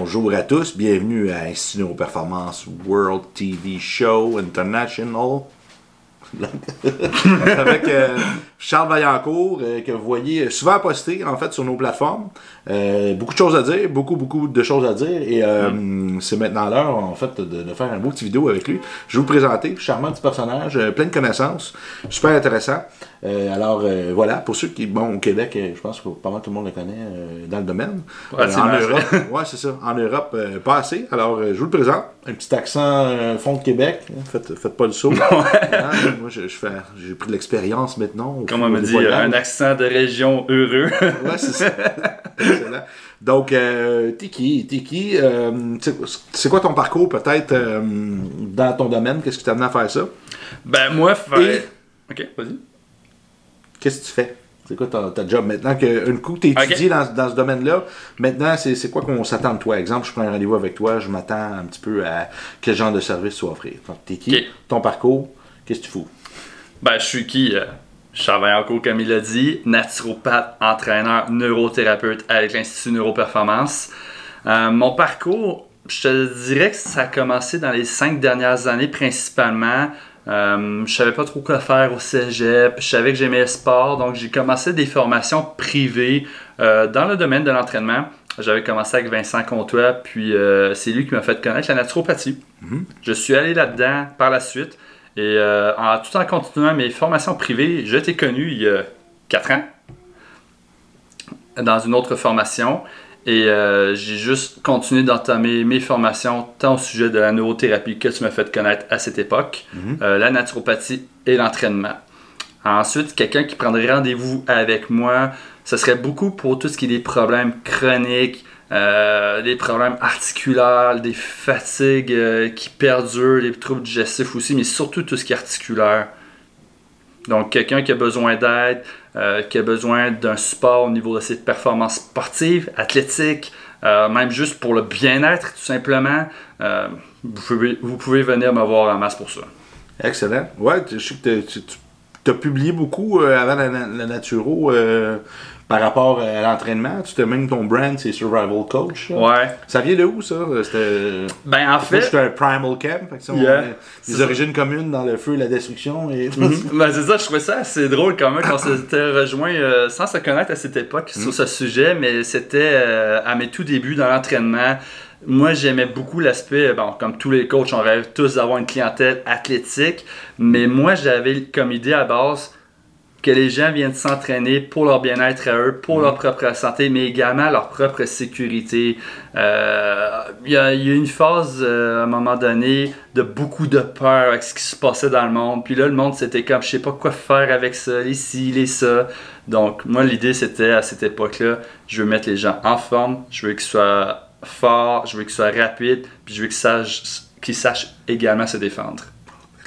Bonjour à tous, bienvenue à Institut Neuroperformance World TV Show International. Avec Charles Vaillancourt, que vous voyez souvent posté en fait sur nos plateformes. Beaucoup de choses à dire, beaucoup de choses à dire. Et c'est maintenant l'heure en fait de faire un beau petit vidéo avec lui. Je vais vous présenter, charmant petit personnage, plein de connaissances, super intéressant. Voilà, pour ceux qui, bon, au Québec, je pense que pas mal tout le monde le connaît dans le domaine. En Europe, ouais, c'est ça. En Europe, pas assez. Alors, je vous le présente. Un petit accent fond de Québec. Faites pas le saut. Moi, j'ai pris de l'expérience maintenant. Comme on me dit, un accent de région heureux. Ouais, c'est ça. Excellent. Donc, t'es qui? C'est quoi ton parcours, peut-être, dans ton domaine? Qu'est-ce qui t'a amené à faire ça? Ben, moi, Ok, vas-y. Qu'est-ce que tu fais? C'est quoi ta job maintenant? Qu'un coup, tu étudié dans ce domaine-là, maintenant, c'est quoi qu'on s'attend de toi? Exemple, je prends un rendez-vous avec toi, je m'attends un petit peu à quel genre de service tu vas offrir. T'es qui? Ton parcours? Qu'est-ce que tu fous? Ben, je suis qui? Charles Vaillancourt, comme il l'a dit, naturopathe, entraîneur, neurothérapeute avec l'Institut Neuroperformance. Mon parcours, je te dirais que ça a commencé dans les 5 dernières années principalement. Je savais pas trop quoi faire au cégep, je savais que j'aimais le sport, donc j'ai commencé des formations privées dans le domaine de l'entraînement. J'avais commencé avec Vincent Comtois, puis c'est lui qui m'a fait connaître la naturopathie. Je suis allé là-dedans par la suite, et tout en continuant mes formations privées, j'ai été connu il y a 4 ans dans une autre formation. Et j'ai juste continué d'entamer mes formations tant au sujet de la neurothérapie que tu m'as fait connaître à cette époque, la naturopathie et l'entraînement. Ensuite, quelqu'un qui prendrait rendez-vous avec moi, ce serait beaucoup pour tout ce qui est des problèmes chroniques, des problèmes articulaires, des fatigues qui perdurent, des troubles digestifs aussi, mais surtout tout ce qui est articulaire. Donc, quelqu'un qui a besoin d'aide, qui a besoin d'un support au niveau de ses performances sportives, athlétiques, même juste pour le bien-être, tout simplement, vous pouvez venir me voir en masse pour ça. Excellent. Ouais, je sais que tu as publié beaucoup avant la naturo par rapport à l'entraînement. Tu te mènes ton brand, c'est Survival Coach. Là. Ouais. Ça vient de où, ça? Ben, en fait... C'était un Primal Camp. Fait que des origines communes dans le feu et la destruction. Et... Ben, c'est ça, je trouvais ça assez drôle quand même quand on s'était rejoint sans se connaître à cette époque sur ce sujet, mais c'était à mes tout débuts dans l'entraînement. Moi, j'aimais beaucoup l'aspect, bon, comme tous les coachs, on rêve tous d'avoir une clientèle athlétique, mais moi, j'avais comme idée à base que les gens viennent s'entraîner pour leur bien-être à eux, pour leur propre santé, mais également leur propre sécurité. Il y a une phase, à un moment donné, de beaucoup de peur avec ce qui se passait dans le monde. Puis là, le monde, c'était comme, je sais pas quoi faire avec ça, les ci, les ça. Donc, moi, l'idée, c'était, à cette époque-là, je veux mettre les gens en forme, je veux qu'ils soient forts, je veux qu'ils soient rapides, puis je veux qu'ils sachent également se défendre.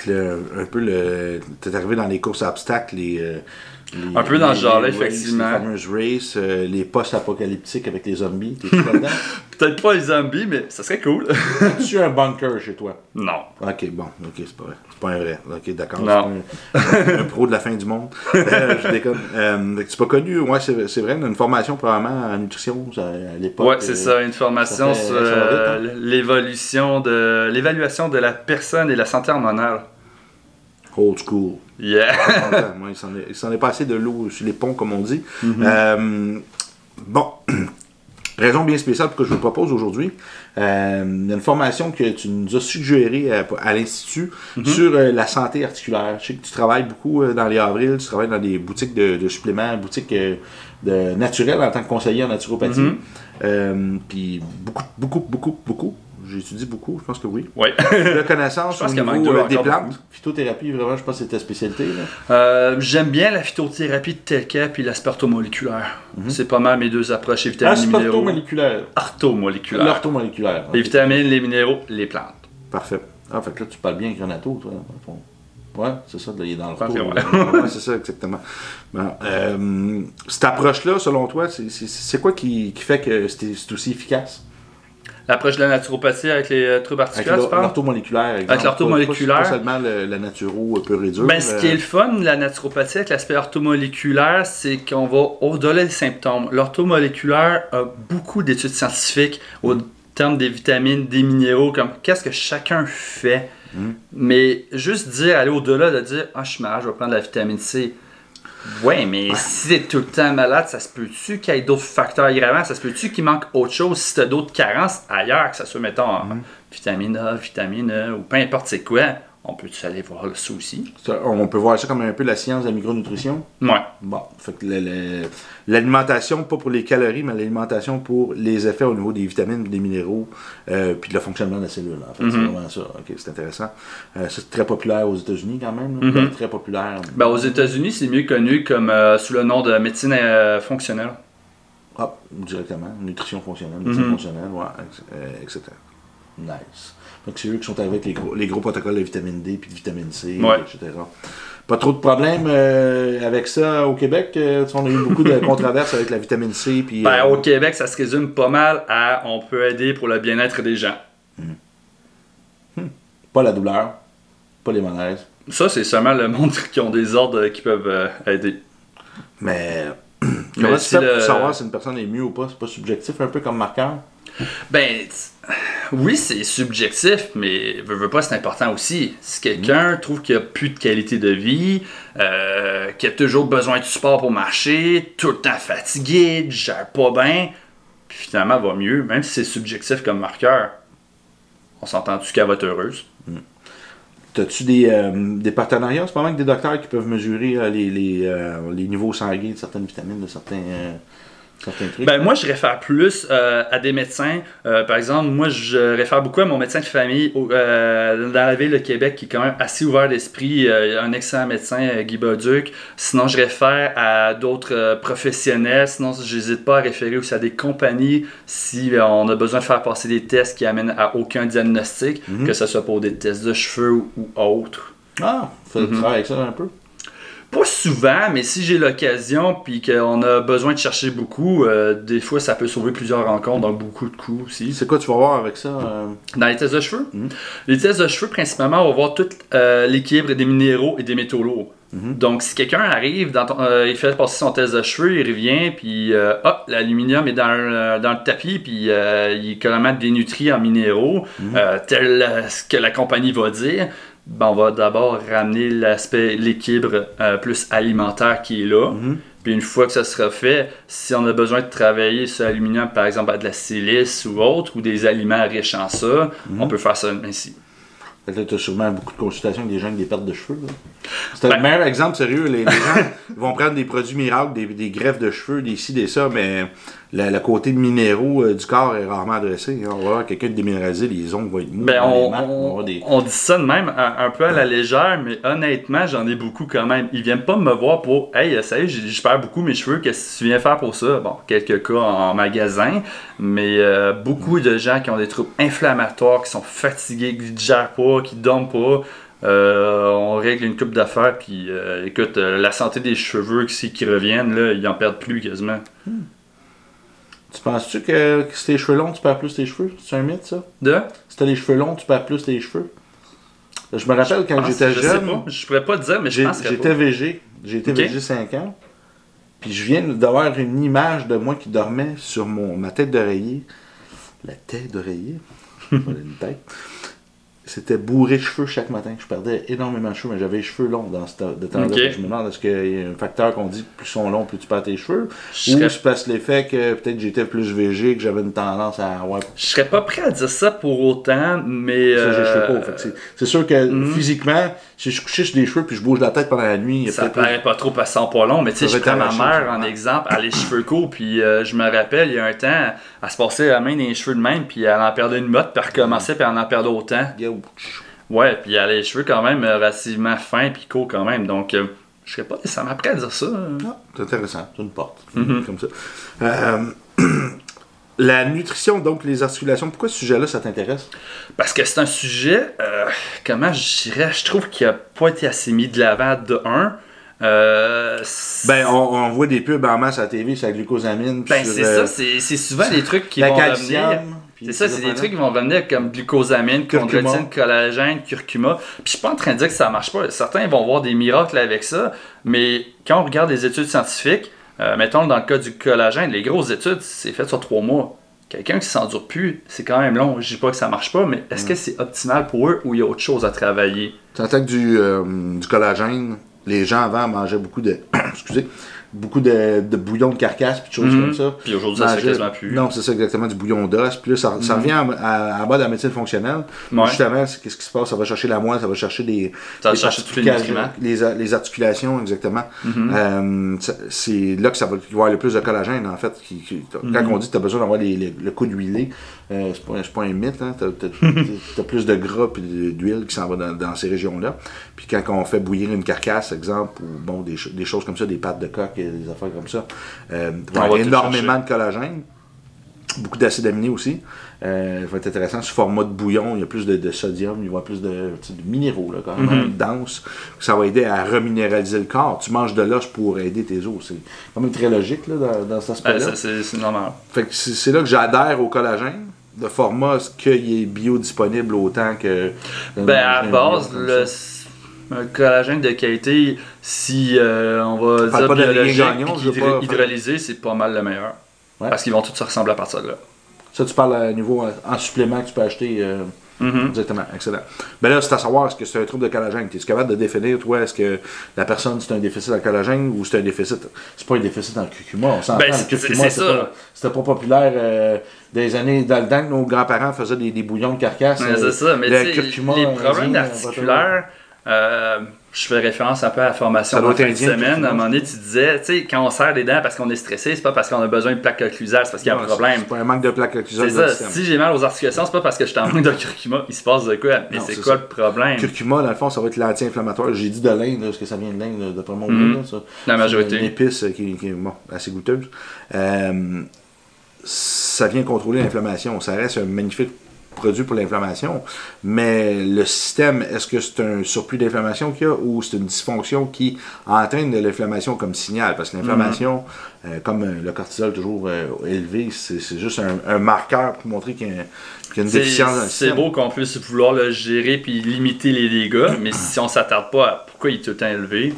Un peu t'es arrivé dans les courses à obstacles, un peu dans ce genre-là, effectivement. Les fameuses races, les post-apocalyptiques avec les zombies. T'es-tu là-dedans? Peut-être pas les zombies, mais ça serait cool. As-tu un bunker chez toi? Non. Ok, bon, ok, c'est pas vrai. C'est pas un vrai. Ok, d'accord. Non. C'est un pro de la fin du monde. Je déconne. C'est pas connu, ouais, c'est vrai, une formation probablement en nutrition à l'époque. Ouais, c'est ça, une formation sur l'évaluation de la personne et la santé hormonale. Old school. Yeah! Il s'en est passé de l'eau sur les ponts, comme on dit. Bon, raison bien spéciale pour que je vous propose aujourd'hui. Une formation que tu nous as suggérée à l'Institut sur la santé articulaire. Je sais que tu travailles beaucoup dans les avrils, tu travailles dans des boutiques de suppléments, boutiques naturelles en tant que conseiller en naturopathie. Puis beaucoup. J'étudie beaucoup, je pense que oui. Oui. De connaissances au niveau des plantes. Phytothérapie, vraiment, je pense que c'est ta spécialité. J'aime bien la phytothérapie de tel cas puis l'aspertomoléculaire. C'est pas mal mes deux approches, les vitamines, les minéraux. Aspertomoléculaire. Artomoléculaire. L'orthomoléculaire. Les vitamines, les minéraux, les plantes. Parfait. Ah, fait que là, tu parles bien Granato, toi. Ouais, c'est ça, il est dans le retour. Ouais, c'est ça, exactement. Bon, cette approche-là, selon toi, c'est quoi qui fait que c'est aussi efficace? L'approche de la naturopathie avec les troubles articulaires, tu parles? L'orthomoléculaire, exemple. Avec l'orthomoléculaire. Pas seulement la naturo pure et dure. Ben, ce qui est le fun de la naturopathie avec l'aspect orthomoléculaire, c'est qu'on va au-delà des symptômes. L'orthomoléculaire a beaucoup d'études scientifiques, termes des vitamines, des minéraux, comme qu'est-ce que chacun fait. Mais juste dire, aller au-delà de dire, ah, je suis malade, je vais prendre de la vitamine C. Ouais, mais si t'es tout le temps malade, ça se peut-tu qu'il y ait d'autres facteurs aggravants? Ça se peut-tu qu'il manque autre chose si t'as d'autres carences ailleurs, que ce soit, mettons, vitamine A, vitamine E, ou peu importe c'est quoi, on peut-tu aller voir ça aussi? On peut voir ça comme un peu la science de la micronutrition? Ouais. Bon, fait que l'alimentation, pas pour les calories, mais l'alimentation pour les effets au niveau des vitamines, des minéraux, puis le fonctionnement de la cellule. En fait, c'est vraiment ça. Ok, c'est intéressant. C'est très populaire aux États-Unis quand même. Très populaire. Ben, aux États-Unis, c'est mieux connu comme sous le nom de médecine fonctionnelle. Ah, directement. Nutrition fonctionnelle, médecine fonctionnelle, ouais, etc. Nice. Donc, c'est eux qui sont avec les gros protocoles de vitamine D puis de vitamine C, etc. Pas trop de problèmes avec ça au Québec. On a eu beaucoup de controverses avec la vitamine C. Puis, au Québec, ça se résume pas mal à on peut aider pour le bien-être des gens. Pas la douleur, pas les malaises. Ça, c'est seulement le monde qui ont des ordres qui peuvent aider. Mais comment tu fais pour savoir si une personne est mieux ou pas? C'est pas subjectif un peu comme marqueur? Ben, oui, c'est subjectif, mais veux pas, c'est important aussi. Si quelqu'un trouve qu'il a plus de qualité de vie, qu'il a toujours besoin de support pour marcher, tout le temps fatigué, ne gère pas bien, puis finalement va mieux, même si c'est subjectif comme marqueur, on s'entend-tu qu'elle va être heureuse? As-tu des partenariats en ce moment avec des docteurs qui peuvent mesurer les niveaux sanguins de certaines vitamines, de certains trucs? Ben, moi, je réfère plus à des médecins. Par exemple, moi, je réfère beaucoup à mon médecin de famille dans la ville de Québec, qui est quand même assez ouvert d'esprit. Un excellent médecin, Guy Bolduc. Sinon, je réfère à d'autres professionnels. Sinon, je n'hésite pas à référer aussi à des compagnies si on a besoin de faire passer des tests qui amènent à aucun diagnostic, que ce soit pour des tests de cheveux ou autres. Ah, tu travailles avec ça un peu? Pas souvent, mais si j'ai l'occasion puis qu'on a besoin de chercher beaucoup, des fois ça peut sauver plusieurs rencontres, donc beaucoup de coûts aussi. C'est quoi tu vas voir avec ça? Dans les tests de cheveux? Les tests de cheveux, principalement, on va voir tout l'équilibre des minéraux et des métaux lourds. Donc, si quelqu'un arrive, il fait passer son test de cheveux, il revient, puis l'aluminium est dans le tapis, puis il est carrément dénutri en minéraux, tel ce que la compagnie va dire. Ben, on va d'abord ramener l'équilibre plus alimentaire qui est là. Puis une fois que ça sera fait, si on a besoin de travailler sur l'aluminium, par exemple à de la silice ou autre, ou des aliments riches en ça, on peut faire ça ainsi. Là, tu as sûrement beaucoup de consultations avec des gens avec des pertes de cheveux. C'est le meilleur exemple, sérieux. Les gens vont prendre des produits miracles, des greffes de cheveux, des ci, des ça, mais le côté de minéraux du corps est rarement adressé. On va avoir quelqu'un de déminéralisé, les ongles vont être mous. Ben, on dit ça de même un peu à la légère, mais honnêtement, j'en ai beaucoup quand même. Ils viennent pas me voir pour « Hey, ça y est, je perds beaucoup mes cheveux, qu'est-ce que tu viens faire pour ça? » Bon, quelques cas en magasin, mais beaucoup de gens qui ont des troubles inflammatoires, qui sont fatigués, qui ne digèrent pas, qui ne dorment pas. On règle une couple d'affaires, puis écoute, la santé des cheveux qui reviennent, là, ils en perdent plus quasiment. Tu penses-tu que si t'as les cheveux longs, tu perds plus tes cheveux? C'est un mythe, ça? Si t'as les cheveux longs, tu perds plus tes cheveux? Je me rappelle quand j'étais jeune. Je sais pas, je pourrais pas te dire, mais je pense que j'étais VG. J'ai été VG 5 ans. Puis je viens d'avoir une image de moi qui dormait sur ma tête d'oreiller. La tête d'oreiller? Pas une tête. C'était bourré de cheveux chaque matin. Je perdais énormément de cheveux, mais j'avais les cheveux longs dans ce temps-là. Je me demande, est-ce qu'il y a un facteur qu'on dit que plus ils sont longs, plus tu perds tes cheveux? Ou c'est parce que l'effet que peut-être j'étais plus VG, que j'avais une tendance à... Ouais. Je serais pas prêt à dire ça pour autant, mais... Ça, j'ai les cheveux courts. C'est sûr que physiquement, si je couchais sur des cheveux puis je bouge la tête pendant la nuit... Ça paraît pas trop passant pas long, mais tu sais, je prends ma mère en exemple, elle a les cheveux courts, puis je me rappelle, il y a un temps, elle se passait la main dans les cheveux de même, puis elle en perdait une motte, puis elle recommençait, puis elle en perdait autant. Ouais, puis elle a les cheveux quand même relativement fins puis courts quand même, donc je serais pas nécessairement prêt à dire ça. Non, c'est intéressant, c'est une porte, comme ça. La nutrition, donc les articulations, pourquoi ce sujet-là, ça t'intéresse? Parce que c'est un sujet, comment je dirais, je trouve qu'il n'a pas été assez mis de l'avant de un. On voit des pubs en masse à la TV sur la glucosamine. Ben, c'est ça, c'est souvent des trucs qui vont revenir. C'est ça, c'est des trucs qui vont revenir comme glucosamine, chondroïtine, collagène, curcuma. Puis je suis pas en train de dire que ça marche pas. Certains vont voir des miracles avec ça, mais quand on regarde les études scientifiques, mettons dans le cas du collagène, les grosses études, c'est fait sur 3 mois. quelqu'un qui s'endure plus, c'est quand même long. Je dis pas que ça marche pas, mais est-ce que c'est optimal pour eux ou il y a autre chose à travailler? Tu entends que du collagène, les gens avant mangeaient beaucoup de excusez, beaucoup de bouillon de carcasse puis de choses comme ça. Puis aujourd'hui, ça se fait quasiment plus. Non, c'est ça exactement, du bouillon d'os. Puis là, ça revient à bas de la médecine fonctionnelle. Ouais. Justement, qu'est-ce qui se passe? Ça va chercher la moelle, ça va chercher ça va chercher tous les nutriments. Les articulations, exactement. C'est là que ça va y avoir le plus de collagène, en fait. Quand on dit que tu as besoin d'avoir le coude huilé, c'est pas un mythe. Hein? Tu as plus de gras et d'huile qui s'en va dans ces régions-là. Puis quand on fait bouillir une carcasse, exemple, ou bon, des choses comme ça, des pâtes de coq, des affaires comme ça, il va y avoir énormément de collagène. Beaucoup d'acides aminés aussi. Ça va être intéressant. Sous format de bouillon, il y a plus de sodium, il y aura plus de minéraux, là, quand même, denses. Ça va aider à reminéraliser le corps. Tu manges de l'os pour aider tes os. C'est quand même très logique là, dans cet aspect-là. C'est normal. Fait que c'est là que j'adhère au collagène. De format, qu'il est biodisponible autant que... à base, un collagène de qualité, si on va dire biologique et hydrolysé, c'est pas mal le meilleur. Ouais. Parce qu'ils vont tous se ressembler à partir de là. Ça, tu parles à niveau en supplément que tu peux acheter. Exactement, excellent. Ben là, c'est à savoir, est-ce que c'est un trouble de collagène? Es-tu capable de définir, toi, est-ce que la personne, c'est un déficit en collagène ou c'est un déficit... C'est pas un déficit en curcuma, on s'entend. Le curcuma, c'était pas populaire des années dans le temps que nos grands-parents faisaient des bouillons de carcasse. C'est ça, mais les problèmes articulaires... je fais référence un peu à la formation de fin de semaine. À un moment donné, tu disais, tu sais, quand on serre les dents parce qu'on est stressé, c'est pas parce qu'on a besoin de plaque occlusale, c'est parce qu'il y a un problème. C'est pas un manque de plaque occlusale. C'est ça. Si j'ai mal aux articulations, c'est pas parce que je suis en manque de curcuma. Il se passe de quoi? Mais c'est quoi le problème? Curcuma, dans le fond, ça va être l'anti-inflammatoire. J'ai dit de l'Inde, parce que ça vient de l'Inde, d'après mon goût. La majorité. C'est une épice qui est assez goûteuse. Ça vient contrôler l'inflammation. Ça reste un magnifique produit pour l'inflammation, mais le système, est-ce que c'est un surplus d'inflammation qu'il y a ou c'est une dysfonction qui entraîne de l'inflammation comme signal? Parce que l'inflammation, comme le cortisol toujours élevé, c'est juste un marqueur pour montrer qu'il y a une déficience dans le système. C'est beau qu'on puisse vouloir le gérer puis limiter les dégâts, mais si on s'attarde pas à pourquoi il est tout le temps élevé,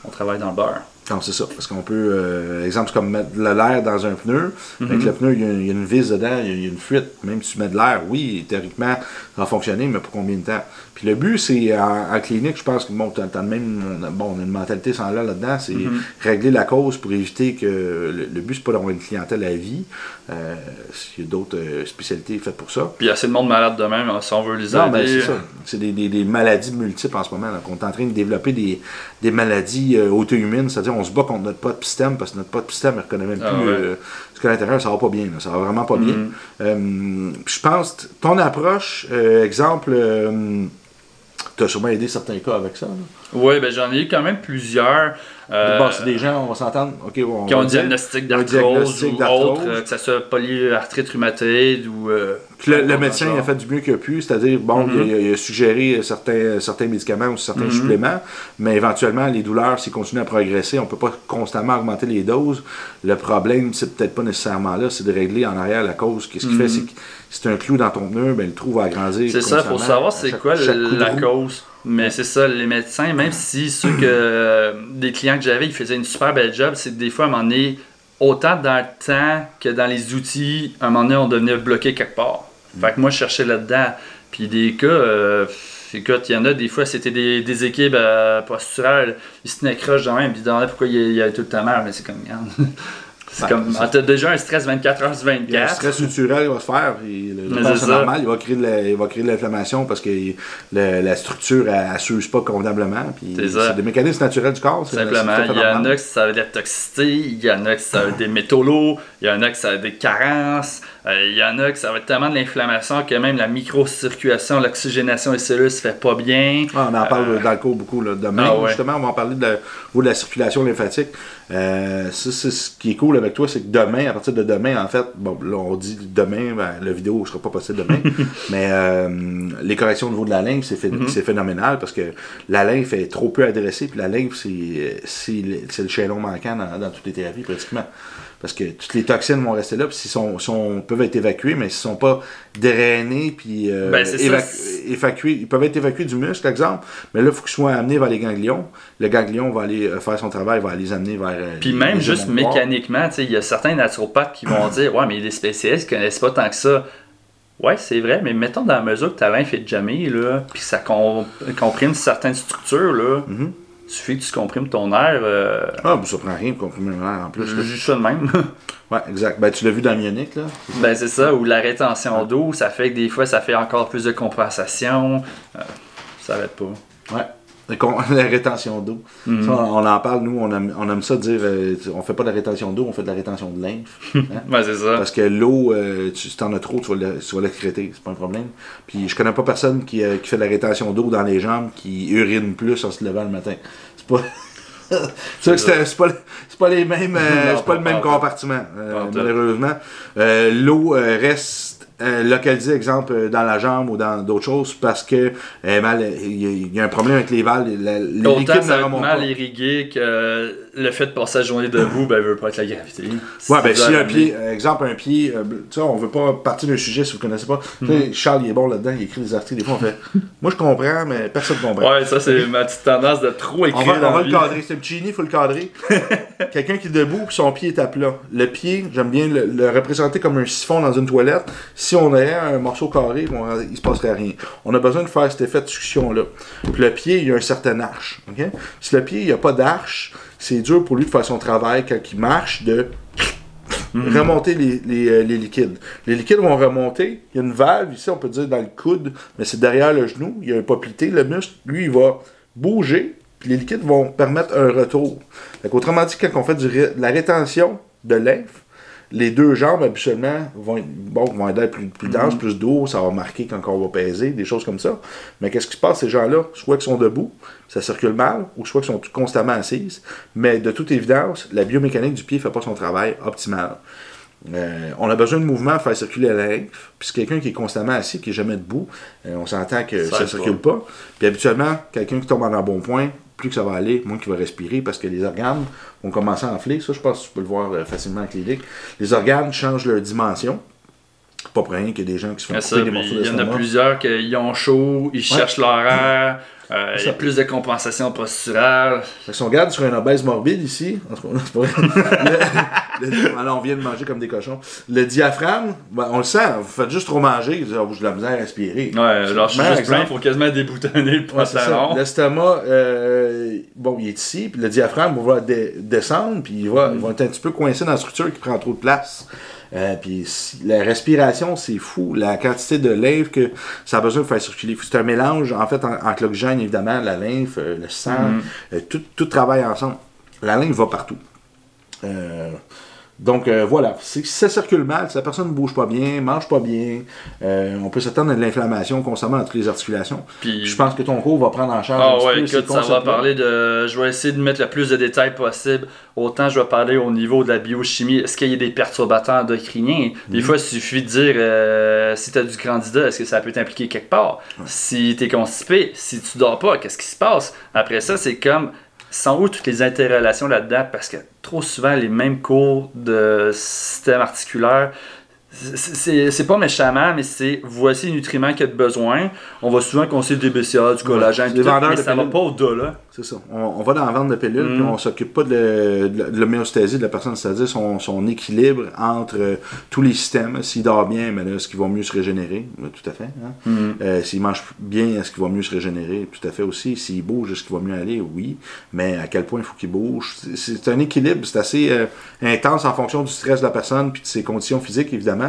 on travaille dans le beurre. Non, c'est ça. Parce qu'on peut, exemple, c'est comme mettre de l'air dans un pneu. Avec le pneu, il y a une vis dedans, il y a une fuite. Même si tu mets de l'air, oui, théoriquement, ça va fonctionner, mais pour combien de temps? Puis le but, c'est, en clinique, je pense que, bon, on a une mentalité sans là-dedans, c'est régler la cause pour éviter que, le but, c'est pas d'avoir une clientèle à vie. Il y a d'autres spécialités faites pour ça. Puis il y a assez de monde malade de même, si on veut les aider. Non, ben, c'est ça. C'est des maladies multiples en ce moment. Là. On est en train de développer des maladies auto-immunes, c'est-à-dire on se bat contre notre pot de système parce que notre pot de système ne reconnaît même plus ce qu'à l'intérieur, ça va pas bien. Là. Ça va vraiment pas bien. Je pense, ton approche, exemple, tu as sûrement aidé certains cas avec ça. Oui, ben j'en ai eu quand même plusieurs. Bon, c'est des gens, on va s'entendre, qui ont un diagnostic d'arthrose ou autre, que ce soit polyarthrite rhumatoïde ou... le médecin il a fait du mieux qu'il a pu, c'est-à-dire, bon, il a suggéré certains médicaments ou certains suppléments, mais éventuellement, les douleurs, s'ils continuent à progresser, on ne peut pas constamment augmenter les doses. Le problème, c'est peut-être pas nécessairement là, c'est de régler en arrière la cause. Qu'est-ce qui fait, c'est que si tu as un clou dans ton pneu, ben, le trou va agrandir. C'est ça, il faut savoir c'est quoi la cause. Mais c'est ça, les médecins, même si ceux des clients que j'avais, ils faisaient une super belle job, c'est que des fois, à un moment donné, autant dans le temps que dans les outils, à un moment donné, on devenait bloqué quelque part. Fait que moi, je cherchais là-dedans. Puis des cas, écoute, il y en a des fois, c'était des déséquilibres posturales, ils se tenaient croche dans même, puis ils demandaient pourquoi il y avait tout le temps mal, mais c'est comme, regarde. C'est comme, t'as déjà un stress 24 heures sur 24. Il y a un stress structurel il va se faire. C'est normal, il va créer de l'inflammation parce que la structure, elle ne s'use pas convenablement. C'est des mécanismes naturels du corps. Simplement, il y en a que ça veut dire toxicité, il y en a que ça veut être des métaux lourds, il y en a que ça veut être des carences, il y en a que ça va être tellement de l'inflammation que même la microcirculation, l'oxygénation des cellules ne se fait pas bien. On en parle dans le cours beaucoup. Là. Demain, justement, on va en parler de la circulation lymphatique. C'est ce qui est cool avec toi, c'est que demain, à partir de demain, en fait, bon, là on dit demain, la vidéo ne sera pas possible demain, mais les corrections au niveau de la lymphe, c'est phénoménal parce que la lymphe est trop peu adressée, puis la lymphe, c'est le chaînon manquant dans toutes les thérapies pratiquement. Parce que toutes les toxines vont rester là, puis s'ils sont peuvent être évacués, mais s'ils ne sont pas drainés puis évacués, ils peuvent être évacués du muscle, exemple, mais là, il faut qu'ils soient amenés vers les ganglions. Le ganglion va aller faire son travail, va les amener vers... Puis même juste mécaniquement, il y a certains naturopathes qui vont dire « Ouais, mais les spécialistes ne connaissent pas tant que ça. » Ouais, c'est vrai, mais mettons dans la mesure que ta lymphe est jamais, là, puis ça comprime certaines structures, là, il suffit que tu comprimes ton air. Ça prend rien pour comprimer l'air en plus. Juste ça de même. Ouais, exact. Ben, tu l'as vu dans Mionic, là. Ben, c'est ça, ou la rétention d'eau, ça fait que des fois, ça fait encore plus de compensation. Ça n'arrête pas. Ouais. La rétention d'eau. Ça, on en parle, nous, on aime ça dire, on fait pas de la rétention d'eau, on fait de la rétention de lymphe. Hein? Ben, c'est ça. Parce que l'eau, si t'en as trop, tu vas l'excréter, c'est pas un problème. Puis je connais pas personne qui fait de la rétention d'eau dans les jambes, qui urine plus en se levant le matin. C'est pas... c'est pas les mêmes, c'est pas le même compartiment, malheureusement. L'eau reste localisé, exemple, dans la jambe ou dans d'autres choses, parce que il y a un problème avec les valves. Les autant ça va être mal irrigué que le fait de passer la journée debout, ben, veut pas être la gravité. Ouais, ben, si un pied, exemple, un pied, tu sais, on veut pas partir d'un sujet si vous connaissez pas. Charles, il est bon là-dedans, il écrit des articles, des fois, on fait, moi, je comprends, mais personne ne comprend. Ouais, ça, c'est ma petite tendance de trop écrire. On va le cadrer. C'est un petit génie, il faut le cadrer. Quelqu'un qui est debout, puis son pied est à plat. Le pied, j'aime bien le représenter comme un siphon dans une toilette. Si on avait un morceau carré, il se passerait rien. On a besoin de faire cet effet de succion-là. Puis le pied, il y a un certain arche. Okay? Si le pied, il n'y a pas d'arche, c'est dur pour lui de faire son travail quand il marche, de remonter les liquides. Les liquides vont remonter. Il y a une valve, ici, on peut dire dans le coude, mais c'est derrière le genou. Il y a un poplité. Le muscle, lui, il va bouger, puis les liquides vont permettre un retour. Autrement dit, quand on fait de la rétention de lymphe, les deux jambes, habituellement, vont être plus denses, plus d'eau, ça va marquer quand on va peser, des choses comme ça. Mais qu'est-ce qui se passe, ces gens-là? Soit qu'ils sont debout, ça circule mal, ou soit qu'ils sont constamment assises. Mais de toute évidence, la biomécanique du pied ne fait pas son travail optimal. On a besoin de mouvement pour faire circuler la lymphe. Puis c'est quelqu'un qui est constamment assis, qui n'est jamais debout, on s'entend que ça ne circule pas. Puis habituellement, quelqu'un qui tombe en embonpoint, plus que ça va aller, moins qu'il va respirer, parce que les organes vont commencer à enfler. Ça, je pense que tu peux le voir facilement en clinique. Les organes changent leur dimension. Pas pour rien qu'il y a des gens qui se font couper des morceaux d'estomac. Il y en a plusieurs qui ont chaud, ils cherchent leur air. Il y a plus de compensation posturale. Si on regarde sur un obèse morbide ici, en tout cas, c'est pas vrai. Alors, on vient de manger comme des cochons. Le diaphragme, on le sent, vous faites juste trop manger, vous avez de la misère à respirer. Ouais, alors je suis juste plein, il faut quasiment déboutonner le pantalon. L'estomac, il est ici, puis le diaphragme va descendre, puis il va être un petit peu coincé dans la structure qui prend trop de place. Puis la respiration, c'est fou, la quantité de lymphe que ça a besoin de faire circuler. C'est un mélange, en fait, entre l'oxygène, évidemment, la lymphe, le sang, tout travaille ensemble. La lymphe va partout. Donc voilà, si ça circule mal, si la personne ne bouge pas bien, mange pas bien, on peut s'attendre à de l'inflammation constamment dans toutes les articulations. Puis je pense que ton cours va prendre en charge un petit peu écoute, ça va parler de... Je vais essayer de mettre le plus de détails possible. Autant je vais parler au niveau de la biochimie. Est-ce qu'il y a des perturbateurs endocriniens? Des fois, il suffit de dire si tu as du candida, est-ce que ça peut t'impliquer quelque part? Si tu es constipé, si tu dors pas, qu'est-ce qui se passe? Après ça, c'est comme... Sans où toutes les interrelations là-dedans, parce que trop souvent, les mêmes cours de système articulaire, c'est pas méchamment, mais c'est voici les nutriments qu'il y a de besoin. On va souvent conseiller des BCA, du collagène, mais ça va pas au-delà. C'est ça. On va dans la vente de pilules, puis on s'occupe pas de l'homéostasie de la personne, c'est-à-dire son équilibre entre tous les systèmes. S'il dort bien, mais là, est-ce qu'il va mieux se régénérer? Tout à fait. Hein? S'il mange bien, est-ce qu'il va mieux se régénérer? Tout à fait aussi. S'il bouge, est-ce qu'il va mieux aller? Oui. Mais à quel point il faut qu'il bouge? C'est un équilibre. C'est assez intense en fonction du stress de la personne puis de ses conditions physiques, évidemment.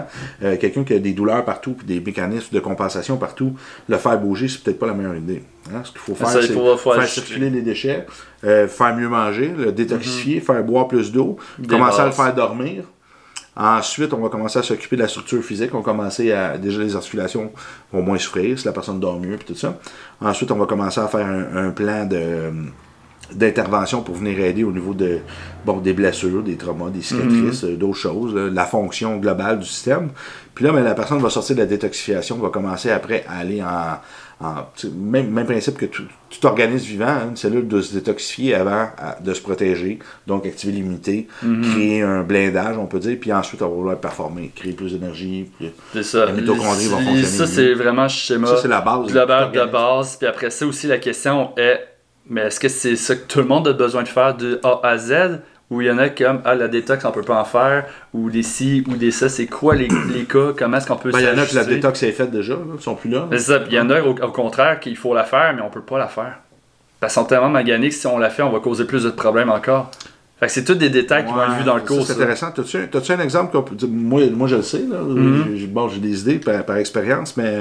Quelqu'un qui a des douleurs partout puis des mécanismes de compensation partout, le faire bouger, c'est peut-être pas la meilleure idée. Hein? Ce qu'il faut faire, c'est faire circuler les déchets, faire mieux manger, le détoxifier, faire boire plus d'eau, commencer à le faire dormir. Ensuite, on va commencer à s'occuper de la structure physique. On va commencer à... Déjà, les articulations vont moins souffrir si la personne dort mieux, puis tout ça. Ensuite, on va commencer à faire un plan d'intervention pour venir aider au niveau des blessures, des traumas, des cicatrices, d'autres choses, la fonction globale du système. Puis là, la personne va sortir de la détoxification, va commencer après à aller même principe que tout organisme vivant, hein, une cellule doit se détoxifier avant de se protéger, donc activer l'immunité, créer un blindage, on peut dire, puis ensuite on va vouloir performer, créer plus d'énergie, puis c'est ça. les mitochondries vont fonctionner. Ça, c'est vraiment le schéma ça, c'est la base, global de base. Puis après ça aussi, la question est, mais est-ce que c'est ça que tout le monde a besoin de faire de A à Z? Ou il y en a comme, la détox, on peut pas en faire, ou des ci, ou des ça, c'est quoi les cas, comment est-ce qu'on peut il y en a que la détox est faite déjà, ils sont plus là. C'est ça, il y en a au contraire qu'il faut la faire, mais on peut pas la faire. Parce qu'ils sont tellement maganés que si on la fait, on va causer plus de problèmes encore. Fait que c'est tous des détails qui vont être vus dans le cours. C'est intéressant. T'as-tu un exemple qu'on peut dire? Moi, je le sais, là. J'ai des idées par expérience, mais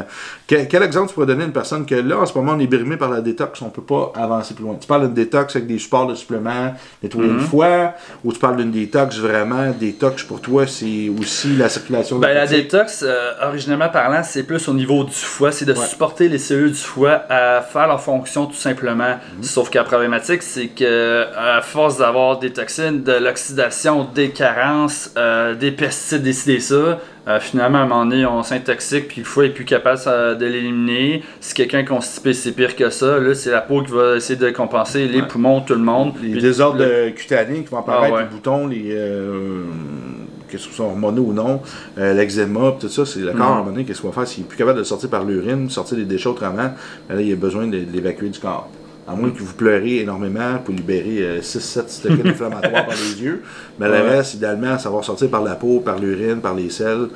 quel exemple tu pourrais donner à une personne que là, en ce moment, on est brimé par la détox, on peut pas avancer plus loin? Tu parles d'une détox avec des supports de suppléments, nettoyer une fois, ou tu parles d'une détox vraiment, détox pour toi, c'est aussi la circulation de la détox, originalement parlant, c'est plus au niveau du foie, c'est de supporter les cellules du foie à faire leur fonction tout simplement. Sauf que la problématique, c'est que à force d'avoir des toxines, de l'oxydation, des carences, des pesticides, des ça. Finalement, à un moment donné, on s'intoxique, puis le foie est plus capable de l'éliminer. Si quelqu'un est constipé, c'est pire que ça. Là, c'est la peau qui va essayer de compenser, les poumons, tout le monde. Les désordres cutanés qui vont apparaître, les boutons, que ce soit hormonaux ou non, l'eczéma, tout ça, c'est le corps, à un moment donné, qu'est-ce qu'il va faire? S'il n'est plus capable de le sortir par l'urine, sortir les déchets autrement, là, il a besoin de l'évacuer du corps. À moins que vous pleurez énormément pour libérer 6-7 stockades inflammatoires par les yeux. Mais le reste, idéalement, ça va sortir par la peau, par l'urine, par les selles.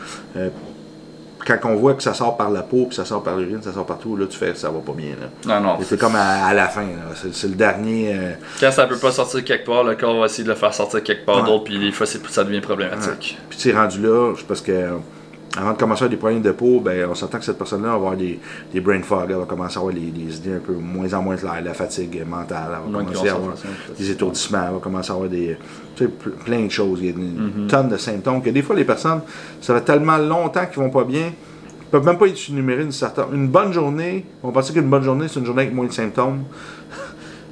Quand on voit que ça sort par la peau, puis ça sort par l'urine, ça sort partout, là, tu fais ça va pas bien. Là. Non. C'est comme à la fin. C'est le dernier. Quand ça peut pas sortir quelque part, le corps va essayer de le faire sortir quelque part d'autre, puis des fois, ça devient problématique. Puis tu es rendu là, parce que. Avant de commencer à avoir des problèmes de peau, on s'entend que cette personne-là va avoir des brain fog, elle va commencer à avoir les idées un peu moins en moins claires, la fatigue mentale, elle va commencer à avoir des étourdissements, elle va commencer à avoir plein de choses. Il y a une tonne de symptômes que des fois les personnes, ça fait tellement longtemps qu'ils vont pas bien, ils peuvent même pas énumérer une bonne journée, on va penser qu'une bonne journée c'est une journée avec moins de symptômes.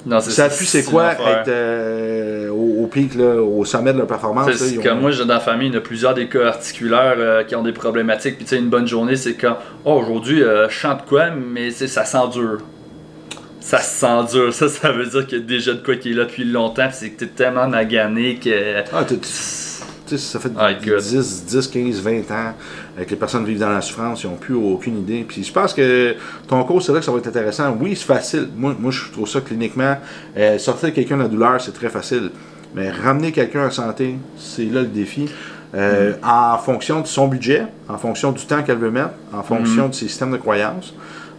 Non, ça appuie c'est quoi être au pic, là, au sommet de leur performance. Comme moi, j'ai dans la famille, il y en a plusieurs des cas articulaires qui ont des problématiques. Puis une bonne journée, c'est quand aujourd'hui, je chante quoi, mais ça sent dur. Ça se sent dur. Ça veut dire qu'il y a déjà de quoi qui est là depuis longtemps. Puis c'est que t'es tellement magané que. Ça fait 10, 15, 20 ans que les personnes vivent dans la souffrance, ils n'ont plus aucune idée. Puis je pense que ton cours, c'est là que ça va être intéressant. Oui, c'est facile. Moi je trouve ça cliniquement. Sortir quelqu'un de la douleur, c'est très facile. Mais ramener quelqu'un en santé, c'est là le défi. En fonction de son budget, en fonction du temps qu'elle veut mettre, en fonction de ses systèmes de croyances,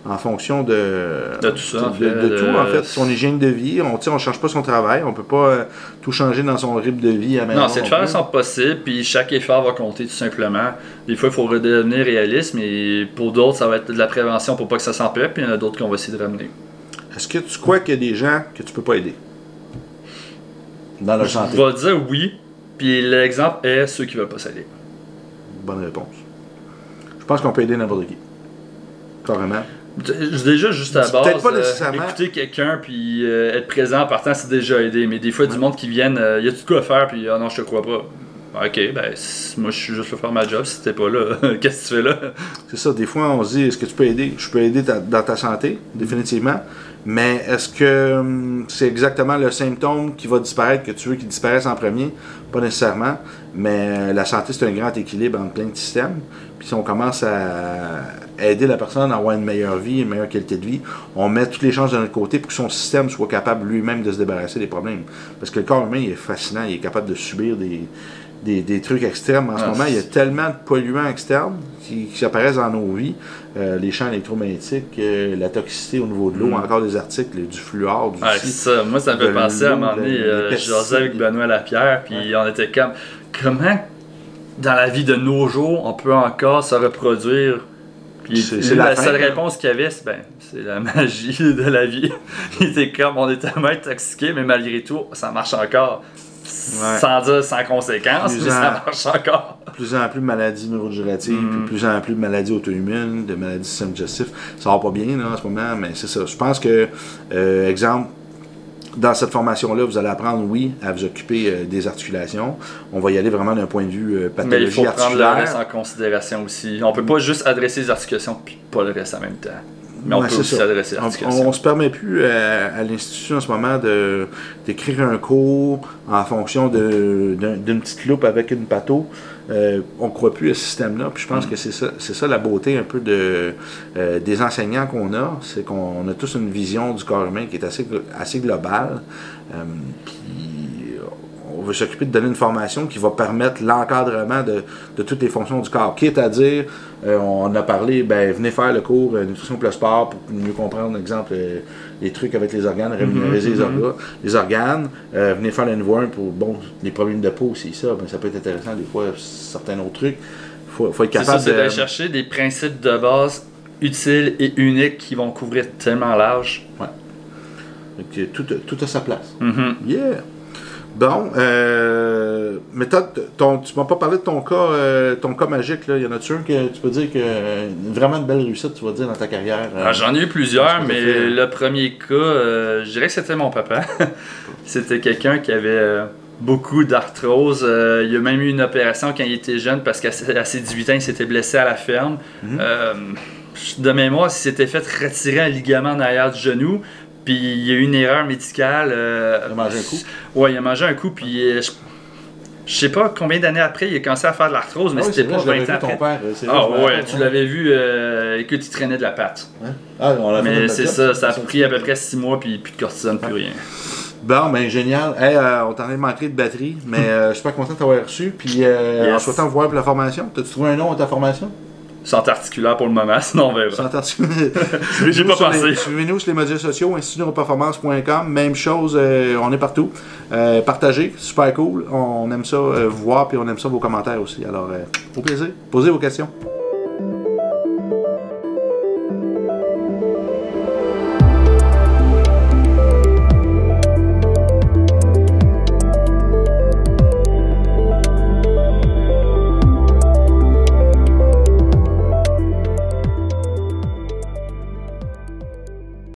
en fonction de tout ça, de tout, en fait. Son hygiène de vie, on ne change pas son travail, on peut pas tout changer dans son rythme de vie à Non, c'est de faire son possible, puis chaque effort va compter tout simplement. Des fois, il faut redevenir réaliste, mais pour d'autres, ça va être de la prévention pour pas que ça s'empire, puis il y en a d'autres qu'on va essayer de ramener. Est-ce que tu crois qu'il y a des gens que tu peux pas aider dans leur santé? Je vais dire oui, puis l'exemple est ceux qui veulent pas s'aider. Bonne réponse. Je pense qu'on peut aider n'importe qui. Carrément. Déjà, juste à la base, pas nécessairement. Écouter quelqu'un puis être présent en partant, c'est déjà aidé. Mais des fois, du monde qui viennent, y a-tu de quoi faire, puis non, je te crois pas. Ok, moi je suis juste là faire ma job, si t'es pas là, qu'est-ce que tu fais là? C'est ça, des fois on se dit, est-ce que tu peux aider? Je peux aider dans ta santé, définitivement. Mais est-ce que c'est exactement le symptôme qui va disparaître que tu veux qu'il disparaisse en premier? Pas nécessairement. Mais la santé, c'est un grand équilibre entre plein de systèmes. Puis si on commence à aider la personne à avoir une meilleure vie, une meilleure qualité de vie, on met toutes les chances de notre côté pour que son système soit capable lui-même de se débarrasser des problèmes. Parce que le corps humain, il est fascinant, il est capable de subir des trucs extrêmes. En ce moment, il y a tellement de polluants externes qui apparaissent dans nos vies. Les champs électromagnétiques, la toxicité au niveau de l'eau, encore des articles, du fluor, du ça. Moi, ça me fait penser à un moment donné, je jasais avec Benoît Lapierre, puis on était comme, comment dans la vie de nos jours, on peut encore se reproduire? Puis c'est la seule réponse qu'il y avait, c'est la magie de la vie. Il était comme, on est tellement intoxiqué, mais malgré tout, ça marche encore. Sans dire sans conséquence, mais ça marche encore. De plus en plus de maladies neurodégénératives, puis de plus en plus de maladies auto-immunes, de maladies du système digestif. Ça va pas bien là, en ce moment, mais c'est ça. Je pense que, exemple, dans cette formation-là, vous allez apprendre, oui, à vous occuper des articulations. On va y aller vraiment d'un point de vue pathologie articulaire. Mais il faut prendre le articulaire. reste en considération aussi. On peut pas juste adresser les articulations puis pas le reste en même temps. Mais on peut aussi s'adresser à l'articulation. On ne se permet plus à l'institution en ce moment d'écrire un cours en fonction d'une petite loupe avec une pâteau. On ne croit plus à ce système-là. Puis je pense que c'est ça la beauté un peu des enseignants qu'on a. C'est qu'on a tous une vision du corps humain qui est assez globale. Puis on veut s'occuper de donner une formation qui va permettre l'encadrement de toutes les fonctions du corps. Quitte à dire, on a parlé, venez faire le cours Nutrition plus Sport pour mieux comprendre, exemple, les trucs avec les organes, rémunérer les organes. Venez faire le N1 pour les problèmes de peau, c'est ça. Ça peut être intéressant des fois, certains autres trucs. Faut être capable c'est d'aller chercher des principes de base utiles et uniques qui vont couvrir tellement large. Ouais. Donc, tout a sa place. Mm-hmm. Yeah! Bon, mais tu m'as pas parlé de ton cas magique, là. Y en a-tu un que tu peux dire que vraiment une belle réussite, tu vas dire, dans ta carrière? J'en ai eu plusieurs, mais le premier cas, je dirais que c'était mon papa. C'était quelqu'un qui avait beaucoup d'arthrose. Il a même eu une opération quand il était jeune parce qu'à ses 18 ans, il s'était blessé à la ferme. De mémoire, il s'était fait retirer un ligament en arrière du genou. Puis il y a eu une erreur médicale. Il a mangé un coup? Ouais, il a mangé un coup. Puis je sais pas combien d'années après, il a commencé à faire de l'arthrose, mais c'était pas 20 ans après. Ton père, tu l'avais vu. Écoute, il traînait de la patte. Ouais. Ah, mais c'est ça, ça a pris à peu près 6 mois, puis plus de cortisone, plus rien. Bon, génial. Hey, on t'en a manqué de batterie, mais je suis pas content de t'avoir reçu. Puis en souhaitant voir pour la formation, t'as-tu trouvé un nom à ta formation? Centre articulaire pour le moment, sinon on verra. Centre articulaire. J'ai pas pensé. Suivez-nous sur les médias sociaux, institutneuroperformance.com. Même chose, on est partout. Partagez, super cool. On aime ça vous voir, puis on aime ça vos commentaires aussi. Alors, au plaisir. Posez vos questions.